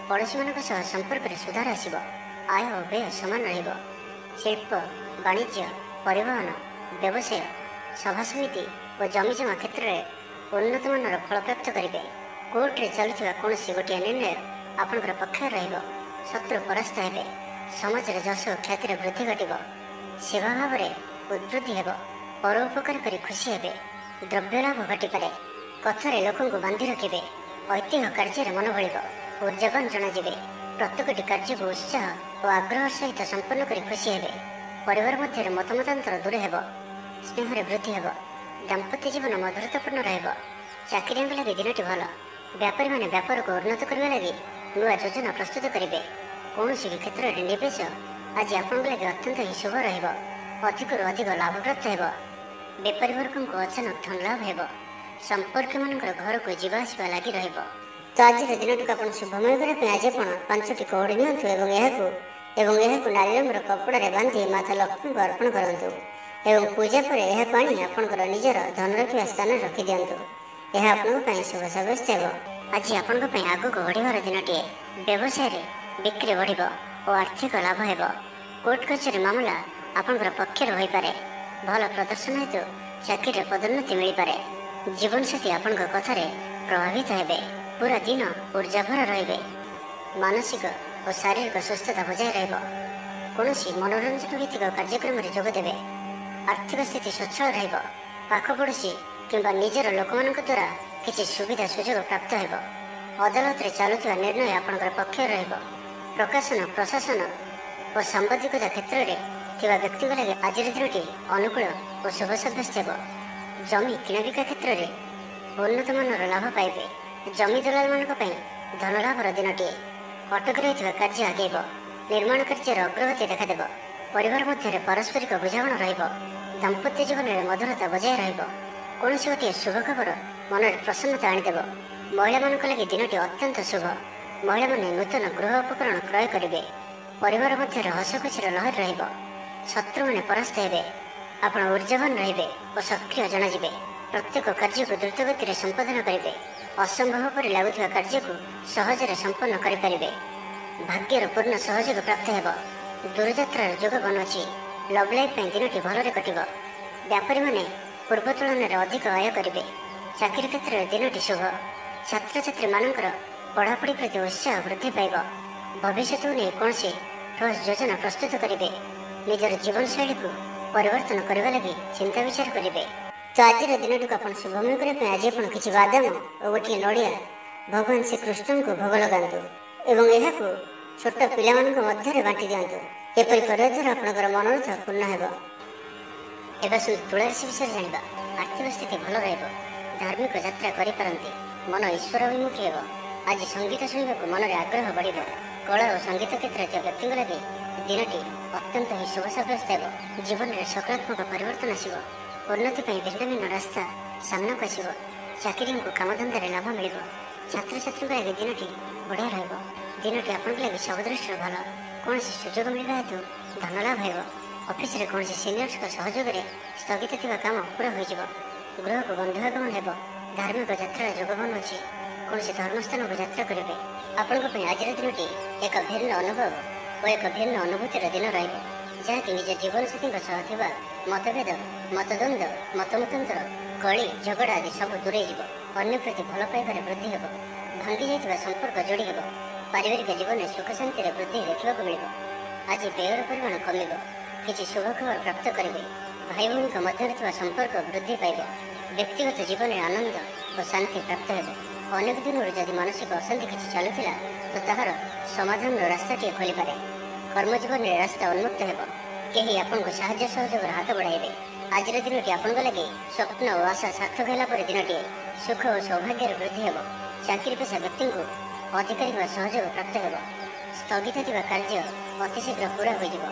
ପଡ଼ୋଶୀମାନଙ୍କ ସହ ସମ୍ପର୍କରେ ସୁଧାର ଆସିବ। ଆୟ ଓ ବ୍ୟୟ ସମାନ ରହିବ। ଶିଳ୍ପ, ବାଣିଜ୍ୟ, ପରିବହନ, ବ୍ୟବସାୟ, ସଭାସମିତି ଓ ଜମିଜମା କ୍ଷେତ୍ରରେ ଉନ୍ନତମାନର ଫଳପ୍ରାପ୍ତ କରିବେ। କୋର୍ଟରେ ଚାଲୁଥିବା କୌଣସି ଗୋଟିଏ ନିର୍ଣ୍ଣୟ ଆପଣଙ୍କର ପକ୍ଷରେ ରହିବ। ଶତ୍ରୁ ପରାସ୍ତ ହେବେ। ସମାଜରେ ଯଶ ଓ ଖ୍ୟାତିର ବୃଦ୍ଧି ଘଟିବ। ସେବା ଭାବରେ ଉଦ୍ବୃଦ୍ଧି ହେବ। ପର ଉପକାର କରି ଖୁସି ହେବେ। ଦ୍ରବ୍ୟ ଲାଭ ଘଟିପାରେ। କଥାରେ ଲୋକଙ୍କୁ ବାନ୍ଧି ରଖିବେ। ଐତିହ୍ୟ କାର୍ଯ୍ୟରେ ମନ ବଳିବ। ଉର୍ଜାବାନ ଜଣାଯିବେ। ପ୍ରତ୍ୟେକଟି କାର୍ଯ୍ୟକୁ ଉତ୍ସାହ ଓ ଆଗ୍ରହର ସହିତ ସମ୍ପନ୍ନ କରି ଖୁସି ହେବେ। ପରିବାର ମଧ୍ୟରେ ମତମତାନ୍ତର ଦୂର ହେବ। ସ୍ନେହରେ ବୃଦ୍ଧି ହେବ। ଦାମ୍ପତ୍ୟ ଜୀବନ ମଧୁରତାପୂର୍ଣ୍ଣ ରହିବ। ଚାକିରିଆଙ୍କ ଲାଗି ଦିନଟି ଭଲ। ବ୍ୟାପାରୀମାନେ ବ୍ୟାପାରକୁ ଉନ୍ନତ କରିବା ଲାଗି ନୂଆ ଯୋଜନା ପ୍ରସ୍ତୁତ କରିବେ। କୌଣସି ବି କ୍ଷେତ୍ରରେ ନିବେଶ ଆଜି ଆପଣଙ୍କ ଲାଗି ଅତ୍ୟନ୍ତ ହିଁ ଶୁଭ ରହିବ। ଅଧିକରୁ ଅଧିକ ଲାଭପ୍ରାପ୍ତ ହେବ। ବେପାରୀ ବର୍ଗଙ୍କୁ ଅଚାନକ ଧନ ଲାଭ ହେବ। ସମ୍ପର୍କୀୟମାନଙ୍କର ଘରକୁ ଯିବା ଆସିବା ଲାଗି ରହିବ। ତ ଆଜିର ଦିନଟିକୁ ଆପଣ ଶୁଭମୟ କରିବା ପାଇଁ ଆଜି ଆପଣ 5ଟି କଉଡ଼ି ନିଅନ୍ତୁ ଏବଂ ଏହାକୁ ଏବଂ ଏହାକୁ ନାଲି ରଙ୍ଗର କପଡ଼ାରେ ବାନ୍ଧି ମାତା ଲକ୍ଷ୍ମୀଙ୍କୁ ଅର୍ପଣ କରନ୍ତୁ ଏବଂ ପୂଜା ପରେ ଏହାକୁ ଆଣି ଆପଣଙ୍କର ନିଜର ଧନ ରଖିବା ସ୍ଥାନରେ ରଖିଦିଅନ୍ତୁ। ଏହା ଆପଣଙ୍କ ପାଇଁ ଶୁଭ ସାବ୍ୟସ୍ତ ହେବ। ଆଜି ଆପଣଙ୍କ ପାଇଁ ଆଗକୁ ବଢ଼ିବାର ଦିନଟିଏ। ବ୍ୟବସାୟରେ ବିକ୍ରି ବଢ଼ିବ ଓ ଆର୍ଥିକ ଲାଭ ହେବ। କୋର୍ଟ କଚେରୀ ମାମଲା ଆପଣଙ୍କର ପକ୍ଷରେ ହୋଇପାରେ। ଭଲ ପ୍ରଦର୍ଶନ ହେତୁ ଚାକିରିରେ ପଦୋନ୍ନତି ମିଳିପାରେ। ଜୀବନସାଥୀ ଆପଣଙ୍କ କଥାରେ ପ୍ରଭାବିତ ହେବେ। ପୁରା ଦିନ ଉର୍ଜାଭର ରହିବେ। ମାନସିକ ଓ ଶାରୀରିକ ସୁସ୍ଥତା ବଜାୟ ରହିବ। କୌଣସି ମନୋରଞ୍ଜନ ଭିତ୍ତିକ କାର୍ଯ୍ୟକ୍ରମରେ ଯୋଗ ଦେବେ। ଆର୍ଥିକ ସ୍ଥିତି ସ୍ୱଚ୍ଛଳ ରହିବ। ପାଖ ପଡ଼ୋଶୀ କିମ୍ବା ନିଜର ଲୋକମାନଙ୍କ ଦ୍ୱାରା କିଛି ସୁବିଧା ସୁଯୋଗ ପ୍ରାପ୍ତ ହେବ। ଅଦାଲତରେ ଚାଲୁଥିବା ନିର୍ଣ୍ଣୟ ଆପଣଙ୍କର ପକ୍ଷରେ ରହିବ। ପ୍ରକାଶନ, ପ୍ରଶାସନ ଓ ସାମ୍ବାଦିକତା କ୍ଷେତ୍ରରେ ଥିବା ବ୍ୟକ୍ତିଙ୍କ ଲାଗି ଆଜିର ଦିନଟି ଅନୁକୂଳ ଓ ଶୁଭ ସାବ୍ୟସ୍ତ ହେବ। ଜମି କିଣାବିକା କ୍ଷେତ୍ରରେ ଉନ୍ନତମାନର ଲାଭ ପାଇବେ। ଜମି ଦଲାଲମାନଙ୍କ ପାଇଁ ଧନଲାଭର ଦିନଟିଏ। ଅଟକି ରହିଥିବା କାର୍ଯ୍ୟ ଆଗେଇବ। ନିର୍ମାଣ କାର୍ଯ୍ୟର ଅଗ୍ରଗତି ଦେଖାଦେବ। ପରିବାର ମଧ୍ୟରେ ପାରସ୍ପରିକ ବୁଝାମଣା ରହିବ। ଦାମ୍ପତ୍ୟ ଜୀବନରେ ମଧୁରତା ବଜାୟ ରହିବ। କୌଣସି ଗୋଟିଏ ଶୁଭ ଖବର ମନରେ ପ୍ରସନ୍ନତା ଆଣିଦେବ। ମହିଳାମାନଙ୍କ ଲାଗି ଦିନଟି ଅତ୍ୟନ୍ତ ଶୁଭ। ମହିଳାମାନେ ନୂତନ ଗୃହ ଉପକରଣ କ୍ରୟ କରିବେ। ପରିବାର ମଧ୍ୟରେ ହସଖୁସିର ଲହରୀ ରହିବ। ଶତ୍ରୁମାନେ ପରାସ୍ତ ହେବେ। ଆପଣ ଉର୍ଜାବାନ ରହିବେ ଓ ସକ୍ରିୟ ଜଣାଯିବେ। ପ୍ରତ୍ୟେକ କାର୍ଯ୍ୟକୁ ଦ୍ରୁତଗତିରେ ସମ୍ପାଦନ କରିବେ। ଅସମ୍ଭବ ପରି ଲାଗୁଥିବା କାର୍ଯ୍ୟକୁ ସହଜରେ ସମ୍ପନ୍ନ କରିପାରିବେ। ଭାଗ୍ୟର ପୂର୍ଣ୍ଣ ସହଯୋଗ ପ୍ରାପ୍ତ ହେବ। ଦୂରଯାତ୍ରାର ଯୋଗ ବନୁଅଛି। ଲଭ୍ ଲାଇଫ୍ ପାଇଁ ଦିନଟି ଭଲରେ କଟିବ। ବ୍ୟାପାରୀମାନେ ପୂର୍ବ ତୁଳନାରେ ଅଧିକ ଆୟ କରିବେ। ଚାକିରି କ୍ଷେତ୍ରରେ ଦିନଟି ଶୁଭ। ଛାତ୍ରଛାତ୍ରୀମାନଙ୍କର ପଢ଼ାପଢ଼ି ପ୍ରତି ଉତ୍ସାହ ବୃଦ୍ଧି ପାଇବ। ଭବିଷ୍ୟତକୁ ନେଇ କୌଣସି ଠୋସ୍ ଯୋଜନା ପ୍ରସ୍ତୁତ କରିବେ। ନିଜର ଜୀବନଶୈଳୀକୁ ପରିବର୍ତ୍ତନ କରିବା ଲାଗି ଚିନ୍ତା ବିଚାର କରିବେ। ତ ଆଜିର ଦିନଟିକୁ ଆପଣ ଶୁଭମୟ କରିବା ପାଇଁ ଆଜି ଆପଣ କିଛି ବାଦାମ ଓ ଗୋଟିଏ ନଡ଼ିଆ ଭଗବାନ ଶ୍ରୀକୃଷ୍ଣଙ୍କୁ ଭୋଗ ଲଗାନ୍ତୁ ଏବଂ ଏହାକୁ ଛୋଟ ପିଲାମାନଙ୍କ ମଧ୍ୟରେ ବାଣ୍ଟି ଦିଅନ୍ତୁ। ଏପରି କରିବା ଦ୍ୱାରା ଆପଣଙ୍କର ମନୋରଥ ପୂର୍ଣ୍ଣ ହେବ। ଏବେ ଆସନ୍ତୁ ତୁଳାରାଶି ବିଷୟରେ ଜାଣିବା। ଆର୍ଥିକ ସ୍ଥିତି ଭଲ ରହିବ। ଧାର୍ମିକ ଯାତ୍ରା କରିପାରନ୍ତି। ମନ ଈଶ୍ୱର ଅଭିମୁଖୀ ହେବ। ଆଜି ସଙ୍ଗୀତ ଶୁଣିବାକୁ ମନରେ ଆଗ୍ରହ ବଢ଼ିବ। କଳା ଓ ସଙ୍ଗୀତ କ୍ଷେତ୍ରରେ ଥିବା ବ୍ୟକ୍ତିଙ୍କ ଲାଗି ଦିନଟି ଅତ୍ୟନ୍ତ ହିଁ ଶୁଭ ସାବ୍ୟସ୍ତ ହେବ। ଜୀବନରେ ସକାରାତ୍ମକ ପରିବର୍ତ୍ତନ ଆସିବ। ଉନ୍ନତି ପାଇଁ ଭିନ୍ନ ଭିନ୍ନ ରାସ୍ତା ସାମ୍ନାକୁ ଆସିବ। ଚାକିରିଙ୍କୁ କାମଧନ୍ଦାରେ ଲାଭ ମିଳିବ। ଛାତ୍ରଛାତ୍ରୀଙ୍କ ଲାଗି ଦିନଟି ବଢ଼ିଆ ରହିବ। ଦିନଟି ଆପଣଙ୍କ ଲାଗି ସବୁ ଦୃଷ୍ଟିରୁ ଭଲ। କୌଣସି ସୁଯୋଗ ମିଳିବା ହେତୁ ଧନ ଲାଭ ହେବ। ଅଫିସରେ କୌଣସି ସିନିୟର୍ସଙ୍କ ସହଯୋଗରେ ସ୍ଥଗିତ ଥିବା କାମ ପୁରା ହୋଇଯିବ। ଗୃହକୁ ବନ୍ଧୁଆଗମନ ହେବ। ଧାର୍ମିକ ଯାତ୍ରାର ଯୋଗ ବନୁଅଛି। କୌଣସି ଧର୍ମସ୍ଥାନକୁ ଯାତ୍ରା କରିବେ। ଆପଣଙ୍କ ପାଇଁ ଆଜିର ଦିନଟି ଏକ ଭିନ୍ନ ଅନୁଭବ ଓ ଏକ ଭିନ୍ନ ଅନୁଭୂତିର ଦିନ ରହିବ, ଯାହାକି ନିଜ ଜୀବନସାଥୀଙ୍କ ସହ ଥିବା ମତଭେଦ, ମତଦ୍ୱନ୍ଦ୍ୱ, ମତମତାନ୍ତର, କଳି ଝଗଡ଼ା ଆଦି ସବୁ ଦୂରେଇ ଯିବ। ଅନ୍ୟ ପ୍ରତି ଭଲ ପାଇବାରେ ବୃଦ୍ଧି ହେବ। ଭାଙ୍ଗି ଯାଇଥିବା ସମ୍ପର୍କ ଯୋଡ଼ି ହେବ। ପାରିବାରିକ ଜୀବନରେ ସୁଖ ଶାନ୍ତିରେ ବୃଦ୍ଧି ଦେଖିବାକୁ ମିଳିବ। ଆଜି ବ୍ୟୟର ପରିମାଣ କମିବ। କିଛି ଶୁଭ ଖବର ପ୍ରାପ୍ତ କରିବେ। ଭାଇ ଭଉଣୀଙ୍କ ମଧ୍ୟରେ ଥିବା ସମ୍ପର୍କ ବୃଦ୍ଧି ପାଇବ। ବ୍ୟକ୍ତିଗତ ଜୀବନରେ ଆନନ୍ଦ ଓ ଶାନ୍ତି ପ୍ରାପ୍ତ ହେବ। ଅନେକ ଦିନରୁ ଯଦି ମାନସିକ ଅଶାନ୍ତି କିଛି ଚାଲୁଥିଲା ତ ତାହାର ସମାଧାନର ରାସ୍ତାଟିଏ ଖୋଲିପାରେ। କର୍ମଜୀବନରେ ରାସ୍ତା ଉନ୍ମୁକ୍ତ ହେବ। କେହି ଆପଣଙ୍କୁ ସାହାଯ୍ୟ ସହଯୋଗର ହାତ ବଢ଼ାଇବେ। ଆଜିର ଦିନଟି ଆପଣଙ୍କ ଲାଗି ସ୍ୱପ୍ନ ଓ ଆଶା ସାର୍ଥକ ହେଲା ପରି ଦିନଟିଏ। ସୁଖ ଓ ସୌଭାଗ୍ୟର ବୃଦ୍ଧି ହେବ। ଚାକିରି ପେଶା ବ୍ୟକ୍ତିଙ୍କୁ ଅଧିକାରୀଙ୍କ ସହଯୋଗ ପ୍ରାପ୍ତ ହେବ। ସ୍ଥଗିତ ଥିବା କାର୍ଯ୍ୟ ଅତିଶୀଘ୍ର ପୁରା ହୋଇଯିବ।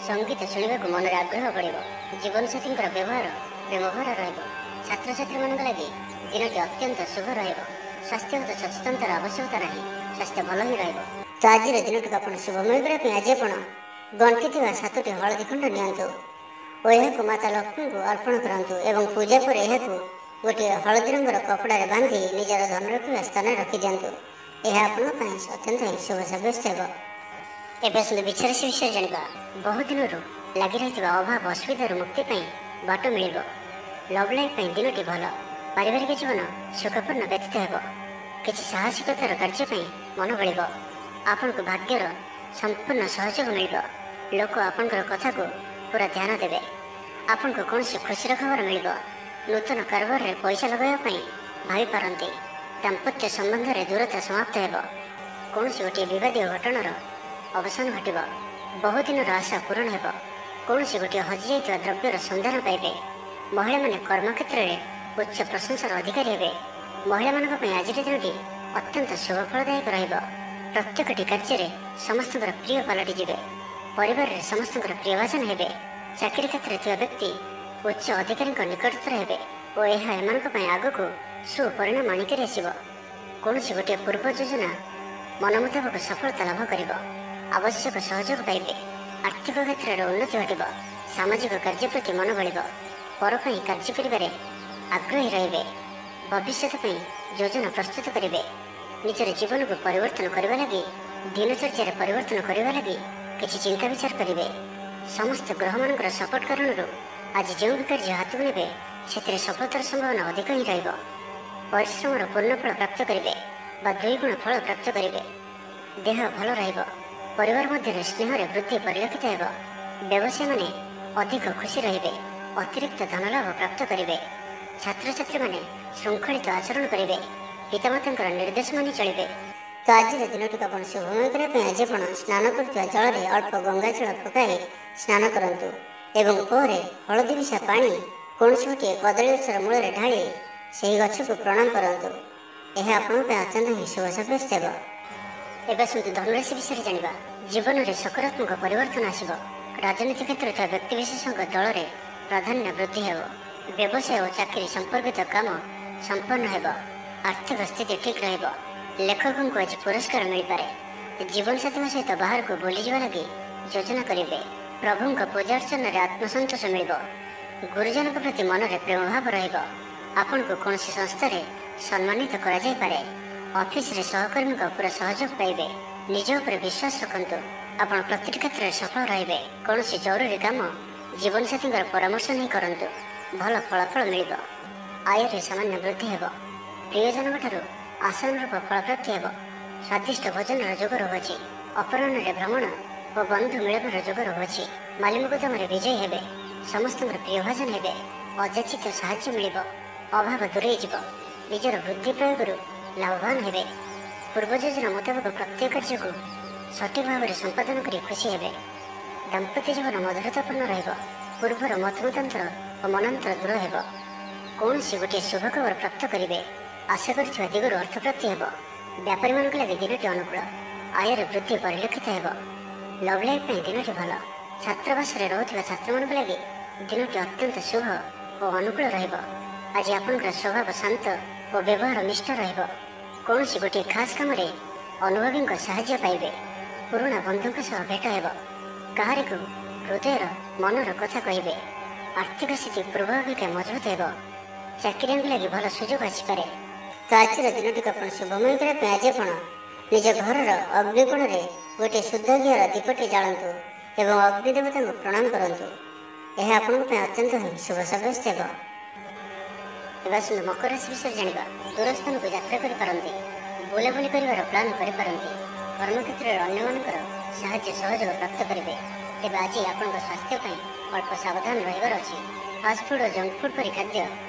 ସଙ୍ଗୀତ ଶୁଣିବାକୁ ମନରେ ଆଗ୍ରହ ବଢ଼ିବ। ଜୀବନସାଥୀଙ୍କର ବ୍ୟବହାର ପ୍ରେମଭରା ରହିବ। ଛାତ୍ରଛାତ୍ରୀମାନଙ୍କ ଲାଗି ଦିନଟି ଅତ୍ୟନ୍ତ ଶୁଭ ରହିବ। ସ୍ୱାସ୍ଥ୍ୟଗତ ସଚେତନତାର ଆବଶ୍ୟକତା ନାହିଁ। ସ୍ୱାସ୍ଥ୍ୟ ଭଲ ହିଁ ରହିବ। ତ ଆଜିର ଦିନଟିକୁ ଆପଣ ଶୁଭମୟ କରିବା ପାଇଁ ଆଜି ଆପଣ ଗଣ୍ଠି ଥିବା 7ଟି ହଳଦୀ ଖଣ୍ଡ ନିଅନ୍ତୁ ଓ ଏହାକୁ ମାତା ଲକ୍ଷ୍ମୀଙ୍କୁ ଅର୍ପଣ କରନ୍ତୁ ଏବଂ ପୂଜା ପରେ ଏହାକୁ ଗୋଟିଏ ହଳଦୀ ରଙ୍ଗର କପଡ଼ାରେ ବାନ୍ଧି ନିଜର ଧନ ରଖିବା ସ୍ଥାନରେ ରଖିଦିଅନ୍ତୁ। ଏହା ଆପଣଙ୍କ ପାଇଁ ଅତ୍ୟନ୍ତ ହିଁ ଶୁଭ ସାବ୍ୟସ୍ତ ହେବ। ଏବେ ଆସନ୍ତୁ ବିଚାରାଶି ବିଷୟରେ ଜାଣିବା। ବହୁ ଦିନରୁ ଲାଗି ରହିଥିବା ଅଭାବ ଅସୁବିଧାରୁ ମୁକ୍ତି ପାଇଁ ବାଟ ମିଳିବ। ଲଭ୍ ଲାଇଫ୍ ପାଇଁ ଦିନଟି ଭଲ। ପାରିବାରିକ ଜୀବନ ସୁଖପୂର୍ଣ୍ଣ ବ୍ୟତୀତ ହେବ। କିଛି ସାହସିକତାର କାର୍ଯ୍ୟ ପାଇଁ ମନ ବଳିବ। ଆପଣଙ୍କୁ ଭାଗ୍ୟର ସମ୍ପୂର୍ଣ୍ଣ ସହଯୋଗ ମିଳିବ। ଲୋକ ଆପଣଙ୍କର କଥାକୁ ପୁରା ଧ୍ୟାନ ଦେବେ। ଆପଣଙ୍କୁ କୌଣସି ଖୁସିର ଖବର ମିଳିବ। ନୂତନ କାରବାରରେ ପଇସା ଲଗାଇବା ପାଇଁ ଭାବିପାରନ୍ତି। ଦାମ୍ପତ୍ୟ ସମ୍ବନ୍ଧରେ ଦୂରତା ସମାପ୍ତ ହେବ। କୌଣସି ଗୋଟିଏ ବିବାଦୀୟ ଘଟଣାର ଅବସାନ ଘଟିବ। ବହୁଦିନର ଆଶା ପୂରଣ ହେବ। କୌଣସି ଗୋଟିଏ ହଜିଯାଇଥିବା ଦ୍ରବ୍ୟର ସନ୍ଧାନ ପାଇବେ। ମହିଳାମାନେ କର୍ମକ୍ଷେତ୍ରରେ ଉଚ୍ଚ ପ୍ରଶଂସାର ଅଧିକାରୀ ହେବେ। ମହିଳାମାନଙ୍କ ପାଇଁ ଆଜିର ଦିନଟି ଅତ୍ୟନ୍ତ ଶୁଭଫଳଦାୟକ ରହିବ। ପ୍ରତ୍ୟେକଟି କାର୍ଯ୍ୟରେ ସମସ୍ତଙ୍କର ପ୍ରିୟ ପାଲଟିଯିବେ। ପରିବାରରେ ସମସ୍ତଙ୍କର ପ୍ରିୟଭାଜନ ହେବେ। ଚାକିରି କ୍ଷେତ୍ରରେ ଥିବା ବ୍ୟକ୍ତି ଉଚ୍ଚ ଅଧିକାରୀଙ୍କ ନିକଟତର ହେବେ ଓ ଏହା ଏମାନଙ୍କ ପାଇଁ ଆଗକୁ ସୁପରିଣାମ ଆଣିକରି ଆସିବ। କୌଣସି ଗୋଟିଏ ପୂର୍ବ ଯୋଜନା ମନ ମୁତାବକ ସଫଳତା ଲାଭ କରିବ। ଆବଶ୍ୟକ ସହଯୋଗ ପାଇବେ। ଆର୍ଥିକ କ୍ଷେତ୍ରରେ ଉନ୍ନତି ଘଟିବ। ସାମାଜିକ କାର୍ଯ୍ୟ ପ୍ରତି ମନ ବଳିବ। ପର ପାଇଁ କାର୍ଯ୍ୟ କରିବାରେ ଆଗ୍ରହୀ ରହିବେ। ଭବିଷ୍ୟତ ପାଇଁ ଯୋଜନା ପ୍ରସ୍ତୁତ କରିବେ। ନିଜର ଜୀବନକୁ ପରିବର୍ତ୍ତନ କରିବା ଲାଗି, ଦିନଚର୍ଯ୍ୟାରେ ପରିବର୍ତ୍ତନ କରିବା ଲାଗି କିଛି ଚିନ୍ତା ବିଚାର କରିବେ। ସମସ୍ତ ଗ୍ରହମାନଙ୍କର ସପୋର୍ଟ କାରଣରୁ ଆଜି ଯେଉଁ ବି କାର୍ଯ୍ୟ ହାତକୁ ନେବେ ସେଥିରେ ସଫଳତାର ସମ୍ଭାବନା ଅଧିକ ହିଁ ରହିବ। ପରିଶ୍ରମର ପୂର୍ଣ୍ଣ ଫଳ ପ୍ରାପ୍ତ କରିବେ ବା 2 ଗୁଣ ଫଳ ପ୍ରାପ୍ତ କରିବେ। ଦେହ ଭଲ ରହିବ। ପରିବାର ମଧ୍ୟରେ ସ୍ନେହରେ ବୃଦ୍ଧି ପରିଲକ୍ଷିତ ହେବ। ବ୍ୟବସାୟୀମାନେ ଅଧିକ ଖୁସି ରହିବେ। ଅତିରିକ୍ତ ଧନଲାଭ ପ୍ରାପ୍ତ କରିବେ। ଛାତ୍ରଛାତ୍ରୀମାନେ ଶୃଙ୍ଖଳିତ ଆଚରଣ କରିବେ। ପିତାମାତାଙ୍କର ନିର୍ଦ୍ଦେଶ ମାନି ଚଳିବେ। ତ ଆଜିର ଦିନଟିକୁ ଆପଣ ଶୁଭମୟ କରିବା ପାଇଁ ଆଜି ଆପଣ ସ୍ନାନ କରୁଥିବା ଜଳରେ ଅଳ୍ପ ଗଙ୍ଗାଜଳ ପକାଇ ସ୍ନାନ କରନ୍ତୁ ଏବଂ ପରେ ହଳଦୀ ମିଶା ପାଣି କୌଣସି ଗୋଟିଏ କଦଳୀ ଗଛର ମୂଳରେ ଢାଳି ସେହି ଗଛକୁ ପ୍ରଣାମ କରନ୍ତୁ। ଏହା ଆପଣଙ୍କ ପାଇଁ ଅତ୍ୟନ୍ତ ହିଁ ଶୁଭ ସାବ୍ୟସ୍ତ ହେବ। ଏବେ ଆସନ୍ତୁ ଧନୁରାଶି ବିଷୟରେ ଜାଣିବା। ଜୀବନରେ ସକାରାତ୍ମକ ପରିବର୍ତ୍ତନ ଆସିବ। ରାଜନୀତି କ୍ଷେତ୍ରରେ ଥିବା ବ୍ୟକ୍ତିବିଶେଷଙ୍କ ଦଳରେ ପ୍ରାଧାନ୍ୟ ବୃଦ୍ଧି ହେବ। ବ୍ୟବସାୟ ଓ ଚାକିରି ସମ୍ପର୍କିତ କାମ ସମ୍ପନ୍ନ ହେବ। ଆର୍ଥିକ ସ୍ଥିତି ଠିକ୍ ରହିବ। ଲେଖକଙ୍କୁ ଆଜି ପୁରସ୍କାର ମିଳିପାରେ। ଜୀବନସାଥୀଙ୍କ ସହିତ ବାହାରକୁ ବୁଲିଯିବା ଲାଗି ଯୋଜନା କରିବେ। ପ୍ରଭୁଙ୍କ ପୂଜାର୍ଚ୍ଚନାରେ ଆତ୍ମସନ୍ତୋଷ ମିଳିବ। ଗୁରୁଜନଙ୍କ ପ୍ରତି ମନରେ ପ୍ରେମଭାବ ରହିବ। ଆପଣଙ୍କୁ କୌଣସି ସଂସ୍ଥାରେ ସମ୍ମାନିତ କରାଯାଇପାରେ। ଅଫିସରେ ସହକର୍ମୀଙ୍କ ପୁରା ସହଯୋଗ ପାଇବେ। ନିଜ ଉପରେ ବିଶ୍ୱାସ ରଖନ୍ତୁ। ଆପଣ ପ୍ରତିଟି କ୍ଷେତ୍ରରେ ସଫଳ ରହିବେ। କୌଣସି ଜରୁରୀ କାମ ଜୀବନସାଥୀଙ୍କର ପରାମର୍ଶ ନେଇ କରନ୍ତୁ। ଭଲ ଫଳାଫଳ ମିଳିବ। ଆୟରେ ସାମାନ୍ୟ ବୃଦ୍ଧି ହେବ। ପ୍ରିୟଜନଙ୍କଠାରୁ ଆଶାନୁରୂପ ଫଳପ୍ରାପ୍ତି ହେବ। ସ୍ୱାଦିଷ୍ଟ ଭୋଜନର ଯୋଗ ରହୁଅଛି। ଅପରାହ୍ନରେ ଭ୍ରମଣ ଓ ବନ୍ଧୁ ମିଳନର ଯୋଗ ରହୁଅଛି। ମାଲିମକଦ୍ଦମାରେ ବିଜୟୀ ହେବେ। ସମସ୍ତଙ୍କର ପ୍ରିୟଭାଜନ ହେବେ। ଅଯାଚିତ ସାହାଯ୍ୟ ମିଳିବ। ଅଭାବ ଦୂରେଇ ଯିବ। ନିଜର ବୁଦ୍ଧି ପ୍ରୟୋଗରୁ ଲାଭବାନ ହେବେ। ପୂର୍ବ ଯୋଜନା ମୁତାବକ ପ୍ରତ୍ୟେକ କାର୍ଯ୍ୟକୁ ସଠିକ୍ ଭାବରେ ସମ୍ପାଦନ କରି ଖୁସି ହେବେ। ଦାମ୍ପତ୍ୟ ଜୀବନ ମଧୁରତାପୂର୍ଣ୍ଣ ରହିବ। ପୂର୍ବର ମତମତାନ୍ତର ଓ ମନାନ୍ତର ଦୂର ହେବ। କୌଣସି ଗୋଟିଏ ଶୁଭ ଖବର ପ୍ରାପ୍ତ କରିବେ। ଆଶା କରିଥିବା ଦିଗରୁ ଅର୍ଥପ୍ରାପ୍ତି ହେବ। ବ୍ୟାପାରୀମାନଙ୍କ ଲାଗି ଦିନଟି ଅନୁକୂଳ। ଆୟରେ ବୃଦ୍ଧି ପରିଲକ୍ଷିତ ହେବ। ଲଭ୍ ଲାଇଫ୍ ପାଇଁ ଦିନଟି ଭଲ। ଛାତ୍ରାବାସରେ ରହୁଥିବା ଛାତ୍ରମାନଙ୍କ ଲାଗି ଦିନଟି ଅତ୍ୟନ୍ତ ଶୁଭ ଓ ଅନୁକୂଳ ରହିବ। ଆଜି ଆପଣଙ୍କର ସ୍ୱଭାବ ଶାନ୍ତ ଓ ବ୍ୟବହାର ନିଷ୍ଠ ରହିବ। କୌଣସି ଗୋଟିଏ ଖାସ୍ କାମରେ ଅନୁଭବୀଙ୍କ ସାହାଯ୍ୟ ପାଇବେ। ପୁରୁଣା ବନ୍ଧୁଙ୍କ ସହ ଭେଟ ହେବ। କାହାରିକୁ ହୃଦୟର ମନର କଥା କହିବେ। ଆର୍ଥିକ ସ୍ଥିତି ପୂର୍ବ ଅପେକ୍ଷା ମଜବୁତ ହେବ। ଚାକିରିଆଙ୍କ ଲାଗି ଭଲ ସୁଯୋଗ ଆସିପାରେ। ତ ଆଜିର ଦିନଟିକୁ ଆପଣ ଶୁଭମୟ କରିବା ପାଇଁ ଆଜି ଆପଣ ନିଜ ଘରର ଅଗ୍ନିକୋଣରେ ଗୋଟିଏ ଶୁଦ୍ଧ ଘିଅର ଦୀପଟି ଜାଳନ୍ତୁ ଏବଂ ଅଗ୍ନି ଦେବତାଙ୍କୁ ପ୍ରଣାମ କରନ୍ତୁ। ଏହା ଆପଣଙ୍କ ପାଇଁ ଅତ୍ୟନ୍ତ ହିଁ ଶୁଭ ସାବ୍ୟସ୍ତ ହେବ। ଏବେ ଆସନ୍ତୁ ମକର ରାଶି ବିଷୟରେ ଜାଣିବା। ଦୂରସ୍ଥାନକୁ ଯାତ୍ରା କରିପାରନ୍ତି। ବୁଲାବୁଲି କରିବାର ପ୍ଲାନ୍ କରିପାରନ୍ତି। କର୍ମକ୍ଷେତ୍ରରେ ଅନ୍ୟମାନଙ୍କର ସାହାଯ୍ୟ ସହଯୋଗ ପ୍ରାପ୍ତ କରିବେ। ତେବେ ଆଜି ଆପଣଙ୍କ ସ୍ୱାସ୍ଥ୍ୟ ପାଇଁ ଅଳ୍ପ ସାବଧାନ ରହିବାର ଅଛି। ଫାଷ୍ଟଫୁଡ୍ ଓ ଜଙ୍କଫୁଡ୍ ପରି ଖାଦ୍ୟ